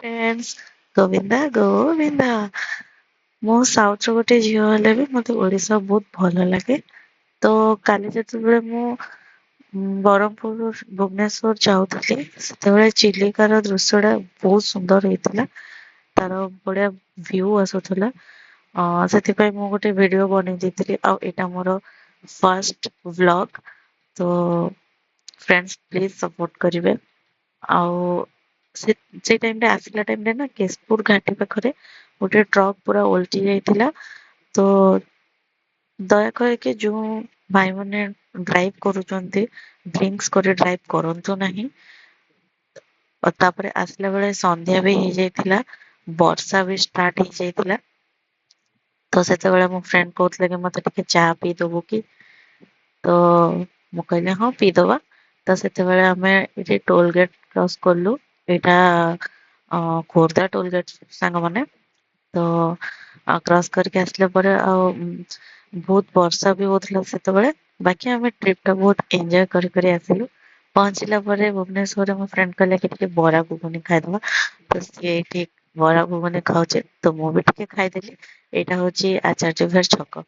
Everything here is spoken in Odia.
फ्रेंड्स गोविंदा गोविंदा ମୁଁ ସାଉଥର ଗୋଟେ ଝିଅ ହେଲେ ବି ମତେ ଓଡିଶା ବହୁତ ଭଲ ଲାଗେ। ତ କାଲି ଯେତେବେଳେ ମୁଁ ବ୍ରହ୍ମପୁର ଭୁବନେଶ୍ୱର ଯାଉଥିଲି ସେତେବେଳେ ଚିଲିକାର ଦୃଶ୍ୟଟା ବହୁତ ସୁନ୍ଦର ହେଇଥିଲା। ତାର ବଢିଆ ଭ୍ୟୁ ଆସୁଥିଲା। ସେଥିପାଇଁ ମୁଁ ଗୋଟେ ଭିଡିଓ ବନେଇ ଦେଇଥିଲି ଆଉ ଏଇଟା ମୋର ଫାର୍ଷ୍ଟ ଭ୍ଲଗ। ତ ଫ୍ରେଣ୍ଡସ୍ ପ୍ଲିଜ ସପୋର୍ଟ କରିବେ। ଆଉ ସେ ସେଇ ଟାଇମରେ ଆସିଲା ଟାଇମରେ ନା କେଶପୁର ଘାଟି ପାଖରେ ଗୋଟେ ଟ୍ରକ୍ ପୁରା ଓଲଟି ଯାଇଥିଲା। ତ ଦୟାକରିକି ଯୋଉ ଭାଇମାନେ ଡ୍ରାଇଭ କରୁଛନ୍ତି ଡ୍ରିଙ୍କସ କରି ଡ୍ରାଇଭ କରନ୍ତୁ ନାହିଁ। ଆଉ ତାପରେ ଆସିଲା ବେଳେ ସନ୍ଧ୍ୟା ବି ହେଇଯାଇଥିଲା, ବର୍ଷା ବି ଷ୍ଟାର୍ଟ ହେଇଯାଇଥିଲା। ତ ସେତେବେଳେ ମୋ ଫ୍ରେଣ୍ଡ କହୁଥିଲେ କି ମତେ ଟିକେ ଚା ପିଇ ଦବୁ କି? ତ ମୁଁ କହିଲି ହଁ ପିଇଦବା। ତ ସେତେବେଳେ ଆମେ ଏଠି ଟୋଲ ଗେଟ କ୍ରସ୍ କଲୁ। ଏଇଟା ଖୋର୍ଦ୍ଧା ଟୋଲ ଗେଟ ସାଙ୍ଗମାନେ। ତ କ୍ରସ୍ କରିକି ଆସିଲା ପରେ ଆଉ ବହୁତ ବର୍ଷା ବି ହଉଥିଲା ସେତେବେଳେ। ବାକି ଆମେ ଟ୍ରିପ ଟା ବହୁତ ଏଞ୍ଜୟ କରି କରି ଆସିଲୁ। ପହଞ୍ଚିଲା ପରେ ଭୁବନେଶ୍ୱରରେ ମୋ ଫ୍ରେଣ୍ଡ କହିଲା କି ଟିକେ ବରା ଘୁଗୁନି ଖାଇଦବା। ତ ସିଏ ଏଇଠି ବରା ଘୁଗୁନି ଖାଉଛି ତ ମୁଁ ବି ଟିକେ ଖାଇଦେଲି। ଏଇଟା ହଉଛି ଆଚାର୍ଯ୍ୟ ବିହାର ଛକ।